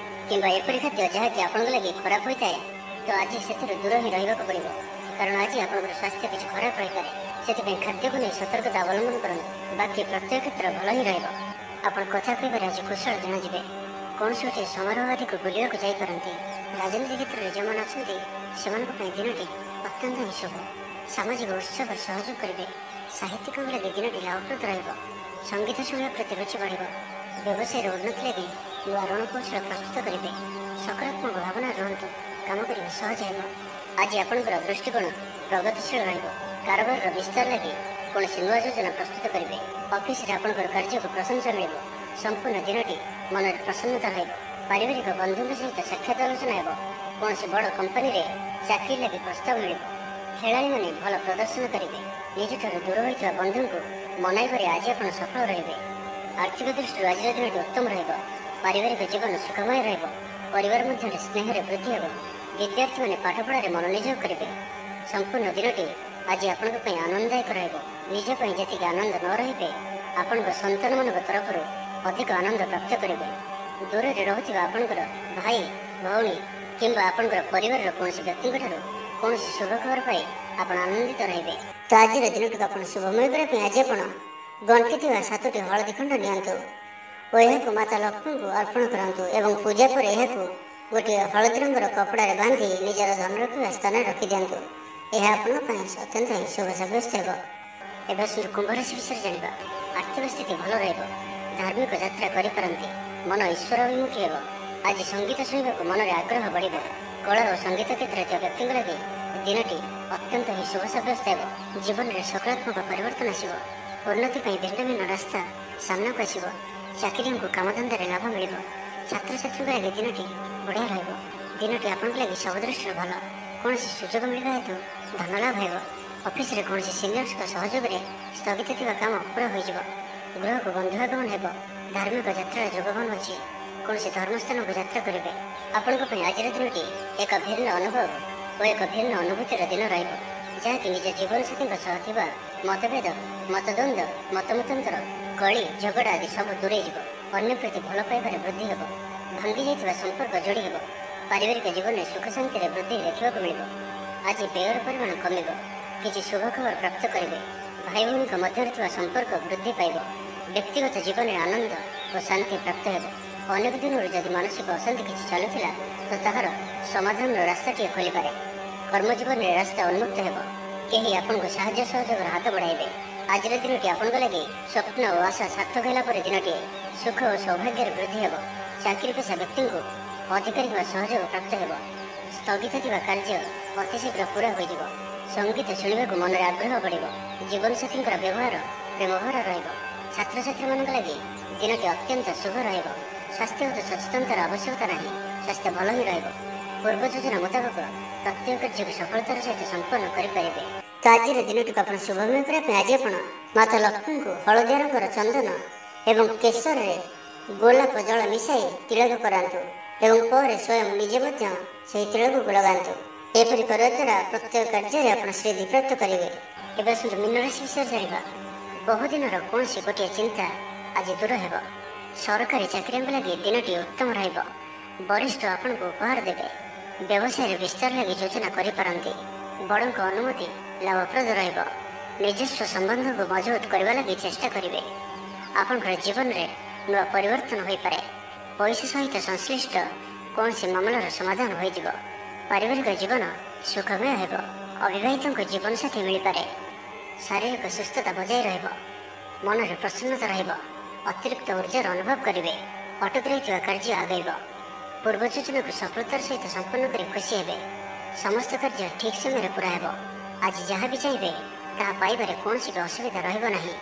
କିମ୍ବା ଏପରି ଖାଦ୍ୟ ଯାହାକି ଆପଣଙ୍କ ଲାଗି ଖରାପ ହୋଇଥାଏ, ତ ଆଜି ସେଥିରୁ ଦୂର ହିଁ ରହିବାକୁ ପଡ଼ିବ। କାରଣ ଆଜି ଆପଣଙ୍କର ସ୍ୱାସ୍ଥ୍ୟ କିଛି ଖରାପ ରହିପାରେ। ସେଥିପାଇଁ ଖାଦ୍ୟକୁ ନେଇ ସତର୍କତା ଅବଲମ୍ବନ କରନ୍ତୁ। ବାକି ପ୍ରତ୍ୟେକ କ୍ଷେତ୍ର ଭଲ ହିଁ ରହିବ। ଆପଣ କଥା କହିବାରେ ଆଜି କୁଶଳ ଜଣାଯିବେ। କୌଣସି ଗୋଟିଏ ସମାରୋହ ଆଦିକୁ ବୁଲିବାକୁ ଯାଇପାରନ୍ତି। ରାଜନୀତି କ୍ଷେତ୍ରରେ ଯେଉଁମାନେ ଅଛନ୍ତି ସେମାନଙ୍କ ପାଇଁ ଦିନଟି ଅତ୍ୟନ୍ତ ହିଁ ଶୁଭ। ସାମାଜିକ ଉତ୍ସବରେ ସହଯୋଗ କରିବେ। ସାହିତ୍ୟିକଙ୍କ ଲାଗି ଦିନଟି ଲାଭପ୍ରଦ ରହିବ। ସଙ୍ଗୀତ ଶୁଣିବା ପ୍ରତି ରୁଚି ବଢ଼ିବ। ବ୍ୟବସାୟରେ ଉନ୍ନତି ଲାଗି ନୂଆ ରଣକୌଶଳ ପ୍ରସ୍ତୁତ କରିବେ। ସକାରାତ୍ମକ ଭାବନା ରୁହନ୍ତୁ। କାମ କରିବା ସହଜ ହେବ। ଆଜି ଆପଣଙ୍କର ଦୃଷ୍ଟିକୋଣ ପ୍ରଗତିଶୀଳ ରହିବ। କାରବାରର ବିସ୍ତାର ଲାଗି କୌଣସି ନୂଆ ଯୋଜନା ପ୍ରସ୍ତୁତ କରିବେ। ଅଫିସରେ ଆପଣଙ୍କର କାର୍ଯ୍ୟକୁ ପ୍ରଶଂସା ମିଳିବ। ସମ୍ପୂର୍ଣ୍ଣ ଦିନଟି ମନରେ ପ୍ରସନ୍ନତା ରହିବ। ପାରିବାରିକ ବନ୍ଧୁଙ୍କ ସହିତ ସାକ୍ଷାତ ଆଲୋଚନା ହେବ। କୌଣସି ବଡ଼ କମ୍ପାନୀରେ ଚାକିରି ଲାଗି ପ୍ରସ୍ତାବ ମିଳିବ। ଖେଳାଳିମାନେ ଭଲ ପ୍ରଦର୍ଶନ କରିବେ। ନିଜଠାରୁ ଦୂର ହୋଇଥିବା ବନ୍ଧୁଙ୍କୁ ମନାଇବାରେ ଆଜି ଆପଣ ସଫଳ ରହିବେ। ଆର୍ଥିକ ଦୃଷ୍ଟିରୁ ଆଜିର ଦିନଟି ଉତ୍ତମ ରହିବ। ପାରିବାରିକ ଜୀବନ ସୁଖମୟ ରହିବ। ପରିବାର ମଧ୍ୟରେ ସ୍ନେହରେ ବୃଦ୍ଧି ହେବ। ବିଦ୍ୟାର୍ଥୀମାନେ ପାଠପଢ଼ାରେ ମନୋନିଯୋଗ କରିବେ। ସମ୍ପୂର୍ଣ୍ଣ ଦିନଟି ଆଜି ଆପଣଙ୍କ ପାଇଁ ଆନନ୍ଦଦାୟକ ରହିବ। ନିଜ ପାଇଁ ଯେତିକି ଆନନ୍ଦ ନ ରହିବେ, ଆପଣଙ୍କ ସନ୍ତାନମାନଙ୍କ ତରଫରୁ ଅଧିକ ଆନନ୍ଦ ପ୍ରାପ୍ତ କରିବେ। ଦୂରରେ ରହୁଥିବା ଆପଣଙ୍କର ଭାଇ, ଭଉଣୀ କିମ୍ବା ଆପଣଙ୍କର ପରିବାରର କୌଣସି ବ୍ୟକ୍ତିଙ୍କଠାରୁ କୌଣସି ଶୁଭ ଖବର ପାଇ ଆପଣ ଆନନ୍ଦିତ ରହିବେ। ତ ଆଜିର ଦିନଟିକୁ ଆପଣ ଶୁଭମୟ କରିବା ପାଇଁ ଆଜି ଆପଣ ଗଣ୍ଠି ଥିବା 7ଟି ହଳଦୀ ଖଣ୍ଡ ନିଅନ୍ତୁ ଓ ଏହାକୁ ମାତା ଲକ୍ଷ୍ମୀଙ୍କୁ ଅର୍ପଣ କରନ୍ତୁ ଏବଂ ପୂଜା ପରେ ଏହାକୁ ଗୋଟିଏ ହଳଦୀ ରଙ୍ଗର କପଡ଼ାରେ ବାନ୍ଧି ନିଜର ଧନ ରଖିବା ସ୍ଥାନରେ ରଖିଦିଅନ୍ତୁ। ଏହା ଆପଣଙ୍କ ପାଇଁ ଅତ୍ୟନ୍ତ ହିଁ ଶୁଭ ସାବ୍ୟସ୍ତ ହେବ। ଏବେ ଆସନ୍ତୁ କୁମ୍ଭ ରାଶି ବିଷୟରେ ଜାଣିବା। ଆର୍ଥିକ ସ୍ଥିତି ଭଲ ରହିବ। ଧାର୍ମିକ ଯାତ୍ରା କରିପାରନ୍ତି। ମନ ଈଶ୍ୱର ଅଭିମୁଖୀ ହେବ। ଆଜି ସଙ୍ଗୀତ ଶୁଣିବାକୁ ମନରେ ଆଗ୍ରହ ବଢ଼ିବ। କଳା ଓ ସଙ୍ଗୀତ କ୍ଷେତ୍ରରେ ଥିବା ବ୍ୟକ୍ତିଙ୍କ ଲାଗି ଦିନଟି ଅତ୍ୟନ୍ତ ହିଁ ଶୁଭ ସାବ୍ୟସ୍ତ ହେବ। ଜୀବନରେ ସକାରାତ୍ମକ ପରିବର୍ତ୍ତନ ଆସିବ। ଉନ୍ନତି ପାଇଁ ଭିନ୍ନ ଭିନ୍ନ ରାସ୍ତା ସାମ୍ନାକୁ ଆସିବ। ଚାକିରିଙ୍କୁ କାମଧନ୍ଦାରେ ଲାଭ ମିଳିବ। ଛାତ୍ରଛାତ୍ରୀଙ୍କ ଲାଗି ଦିନଟି ବଢ଼ିଆ ରହିବ। ଦିନଟି ଆପଣଙ୍କ ଲାଗି ସବୁ ଦୃଷ୍ଟିରୁ ଭଲ। କୌଣସି ସୁଯୋଗ ମିଳିବା ହେତୁ ଧନ ଲାଭ ହେବ। ଅଫିସରେ କୌଣସି ସିନିୟର୍ସଙ୍କ ସହଯୋଗରେ ସ୍ଥଗିତ ଥିବା କାମ ପୁରା ହୋଇଯିବ। ଗୃହକୁ ବନ୍ଧୁ ଆଗମନ ହେବ। ଧାର୍ମିକ ଯାତ୍ରାର ଯୋଗମାନ ଅଛି। କୌଣସି ଧର୍ମସ୍ଥାନକୁ ଯାତ୍ରା କରିବେ। ଆପଣଙ୍କ ପାଇଁ ଆଜିର ଦିନଟି ଏକ ଭିନ୍ନ ଅନୁଭବ ଓ ଏକ ଭିନ୍ନ ଅନୁଭୂତିର ଦିନ ରହିବ, ଯାହାକି ନିଜ ଜୀବନସାଥୀଙ୍କ ସହ ଥିବା ମତଭେଦ, ମତଦ୍ୱନ୍ଦ୍ୱ, ମତମତାନ୍ତର, କଳି ଝଗଡ଼ା ଆଦି ସବୁ ଦୂରେଇ ଯିବ। ଅନ୍ୟ ପ୍ରତି ଭଲ ପାଇବାରେ ବୃଦ୍ଧି ହେବ। ଭାଙ୍ଗି ଯାଇଥିବା ସମ୍ପର୍କ ଯୋଡ଼ି ହେବ। ପାରିବାରିକ ଜୀବନରେ ସୁଖ ଶାନ୍ତିରେ ବୃଦ୍ଧି ଦେଖିବାକୁ ମିଳିବ। ଆଜି ବ୍ୟୟର ପରିମାଣ କମିବ। କିଛି ଶୁଭ ଖବର ପ୍ରାପ୍ତ କରିବେ। ଭାଇ ଭଉଣୀଙ୍କ ମଧ୍ୟରେ ଥିବା ସମ୍ପର୍କ ବୃଦ୍ଧି ପାଇବ। ବ୍ୟକ୍ତିଗତ ଜୀବନରେ ଆନନ୍ଦ ଓ ଶାନ୍ତି ପ୍ରାପ୍ତ ହେବ। ଅନେକ ଦିନରୁ ଯଦି ମାନସିକ ଅଶାନ୍ତି କିଛି ଚାଲୁଥିଲା ତ ତାହାର ସମାଧାନର ରାସ୍ତାଟିଏ ଖୋଲିପାରେ। କର୍ମଜୀବନରେ ରାସ୍ତା ଉନ୍ମୁକ୍ତ ହେବ। କେହି ଆପଣଙ୍କୁ ସାହାଯ୍ୟ ସହଯୋଗର ହାତ ବଢ଼ାଇବେ। ଆଜିର ଦିନଟି ଆପଣଙ୍କ ଲାଗି ସ୍ୱପ୍ନ ଓ ଆଶା ସାର୍ଥକ ହେଲା ପରେ ଦିନଟିଏ ସୁଖ ଓ ସୌଭାଗ୍ୟର ବୃଦ୍ଧି ହେବ। ଚାକିରି ପେଶା ବ୍ୟକ୍ତିଙ୍କୁ ଅଧିକାରୀଙ୍କ ସହଯୋଗ ପ୍ରାପ୍ତ ହେବ। ସ୍ଥଗିତ ଥିବା କାର୍ଯ୍ୟ ଅତି ଶୀଘ୍ର ପୁରା ହୋଇଯିବ। ସଙ୍ଗୀତ ଶୁଣିବାକୁ ମନରେ ଆଗ୍ରହ ବଢ଼ିବ। ଜୀବନସାଥୀଙ୍କର ବ୍ୟବହାର ପ୍ରେମଭରା ରହିବ। ଛାତ୍ରଛାତ୍ରୀମାନଙ୍କ ଲାଗି ଦିନଟି ଅତ୍ୟନ୍ତ ଶୁଭ ରହିବ। ସ୍ୱାସ୍ଥ୍ୟଗତ ସଚେତନତାର ଆବଶ୍ୟକତା ନାହିଁ। ସ୍ୱାସ୍ଥ୍ୟ ଭଲ ହିଁ ରହିବ। ପୂର୍ବ ଯୋଜନା ମୁତାବକ ପ୍ରତ୍ୟେକ କାର୍ଯ୍ୟକୁ ସଫଳତାର ସହିତ ସମ୍ପନ୍ନ କରିପାରିବେ। ତ ଆଜିର ଦିନଟିକୁ ଆପଣ ଶୁଭମୟ କରିବା ପାଇଁ ଆଜି ଆପଣ ମାତା ଲକ୍ଷ୍ମୀଙ୍କୁ ହଳଦିଆ ରଙ୍ଗର ଚନ୍ଦନ ଏବଂ କେଶରରେ ଗୋଲାପ ଜଳ ମିଶାଇ ତିଳକ କରାନ୍ତୁ ଏବଂ ପରେ ସ୍ୱୟଂ ନିଜେ ମଧ୍ୟ ସେହି ତିଳକକୁ ଲଗାନ୍ତୁ। ଏପରି କରିବା ଦ୍ୱାରା ପ୍ରତ୍ୟେକ କାର୍ଯ୍ୟରେ ଆପଣ ସିଦ୍ଧି ପ୍ରାପ୍ତ କରିବେ। ଏବେ ଆସନ୍ତୁ ମୀନ ରାଶି ବିଷୟରେ ଜାଣିବା। ବହୁଦିନର କୌଣସି ଗୋଟିଏ ଚିନ୍ତା ଆଜି ଦୂର ହେବ। ସରକାରୀ ଚାକିରିଙ୍କ ଲାଗି ଦିନଟି ଉତ୍ତମ ରହିବ। ବରିଷ୍ଠ ଆପଣଙ୍କୁ ଉପହାର ଦେବେ। ବ୍ୟବସାୟରେ ବିସ୍ତାର ଲାଗି ଯୋଜନା କରିପାରନ୍ତି। ବଡ଼ଙ୍କ ଅନୁମତି ଲାଭପ୍ରଦ ରହିବ। ନିଜସ୍ୱ ସମ୍ବନ୍ଧକୁ ମଜବୁତ କରିବା ଲାଗି ଚେଷ୍ଟା କରିବେ। ଆପଣଙ୍କର ଜୀବନରେ ନୂଆ ପରିବର୍ତ୍ତନ ହୋଇପାରେ। ପଇସା ସହିତ ସଂଶ୍ଳିଷ୍ଟ କୌଣସି ମାମଲାର ସମାଧାନ ହୋଇଯିବ। ପାରିବାରିକ ଜୀବନ ସୁଖମୟ ହେବ। ଅବିବାହିତଙ୍କୁ ଜୀବନସାଥୀ ମିଳିପାରେ। ଶାରୀରିକ ସୁସ୍ଥତା ବଜାୟ ରହିବ। ମନରେ ପ୍ରସନ୍ନତା ରହିବ। ଅତିରିକ୍ତ ଉର୍ଜାର ଅନୁଭବ କରିବେ। ଅଟକି ରହିଥିବା କାର୍ଯ୍ୟ ଆଗେଇବ। ପୂର୍ବ ଯୋଜନାକୁ ସଫଳତାର ସହିତ ସମ୍ପନ୍ନ କରି ଖୁସି ହେବେ। ସମସ୍ତ କାର୍ଯ୍ୟ ଠିକ୍ ସମୟରେ ପୁରା ହେବ। ଆଜି ଯାହା ବି ଚାହିଁବେ ତାହା ପାଇବାରେ କୌଣସି ବି ଅସୁବିଧା ରହିବ ନାହିଁ।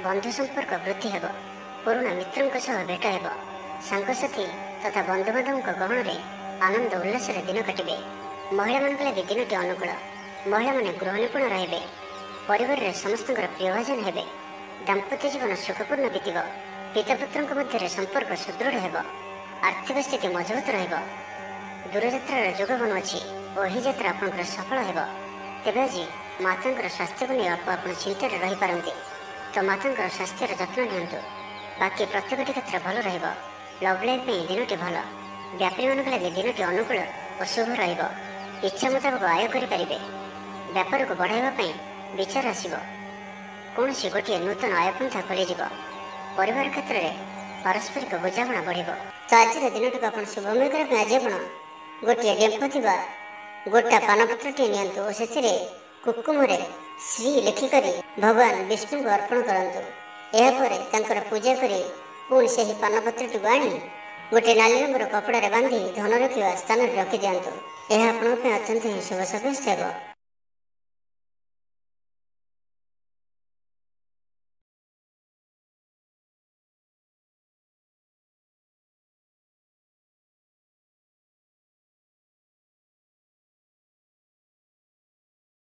ବନ୍ଧୁ ସମ୍ପର୍କ ବୃଦ୍ଧି ହେବ। ପୁରୁଣା ମିତ୍ରଙ୍କ ସହ ଭେଟ ହେବ। ସାଙ୍ଗସାଥୀ ତଥା ବନ୍ଧୁବାନ୍ଧବଙ୍କ ଗହଣରେ ଆନନ୍ଦ ଉଲ୍ଲାସରେ ଦିନ କାଟିବେ। ମହିଳାମାନଙ୍କ ଲାଗି ଦିନଟି ଅନୁକୂଳ। ମହିଳାମାନେ ଗୃହ ନିପୁଣ ରହିବେ। ପରିବାରରେ ସମସ୍ତଙ୍କର ପ୍ରିୟଭାଜନ ହେବେ। ଦାମ୍ପତ୍ୟ ଜୀବନ ସୁଖପୂର୍ଣ୍ଣ ବିତିବ। ପିତାପୁତ୍ରଙ୍କ ମଧ୍ୟରେ ସମ୍ପର୍କ ସୁଦୃଢ଼ ହେବ। ଆର୍ଥିକ ସ୍ଥିତି ମଜବୁତ ରହିବ। ଦୂରଯାତ୍ରାର ଯୋଗ ବନୁଅଛି ଓ ଏହି ଯାତ୍ରା ଆପଣଙ୍କର ସଫଳ ହେବ। ତେବେ ଆଜି ମାତାଙ୍କର ସ୍ୱାସ୍ଥ୍ୟକୁ ନେଇ ଅଳ୍ପ ଆପଣ ଚିନ୍ତାରେ ରହିପାରନ୍ତି, ତ ମାତାଙ୍କର ସ୍ୱାସ୍ଥ୍ୟର ଯତ୍ନ ନିଅନ୍ତୁ। ବାକି ପ୍ରତ୍ୟେକଟି କ୍ଷେତ୍ର ଭଲ ରହିବ। ଲଭ୍ ଲାଇଫ୍ ପାଇଁ ଦିନଟି ଭଲ। ବ୍ୟାପାରୀମାନଙ୍କ ଲାଗି ଦିନଟି ଅନୁକୂଳ ଓ ଶୁଭ ରହିବ। ଇଚ୍ଛା ମୁତାବକ ଆୟ କରିପାରିବେ। ବ୍ୟାପାରକୁ ବଢ଼ାଇବା ପାଇଁ ବିଚାର ଆସିବ। କୌଣସି ଗୋଟିଏ ନୂତନ ଆୟପନ୍ଥା ଖୋଲିଯିବ। ପରିବାର କ୍ଷେତ୍ରରେ ପାରସ୍ପରିକ ବୁଝାମଣା ବଢ଼ିବ। ତ ଆଜିର ଦିନଟିକୁ ଆପଣ ଶୁଭମୟ କରିବା ପାଇଁ ଆଜି ଆପଣ ଗୋଟିଏ ଡେମ୍ଫ ଥିବା ଗୋଟା ପାନପତ୍ରଟିଏ ନିଅନ୍ତୁ ଓ ସେଥିରେ କୁକୁମରେ ଶ୍ରୀ ଲେଖିକରି ଭଗବାନ ବିଷ୍ଣୁଙ୍କୁ ଅର୍ପଣ କରନ୍ତୁ। ଏହାପରେ ତାଙ୍କର ପୂଜା କରି ପୁଣି ସେହି ପାନପତ୍ରଟିକୁ ଆଣି ଗୋଟିଏ ନାଲି ରଙ୍ଗର କପଡ଼ାରେ ବାନ୍ଧି ଧନ ରଖିବା ସ୍ଥାନରେ ରଖିଦିଅନ୍ତୁ। ଏହା ଆପଣଙ୍କ ପାଇଁ ଅତ୍ୟନ୍ତ ହିଁ ଶୁଭ ସାବ୍ୟସ୍ତ ହେବ।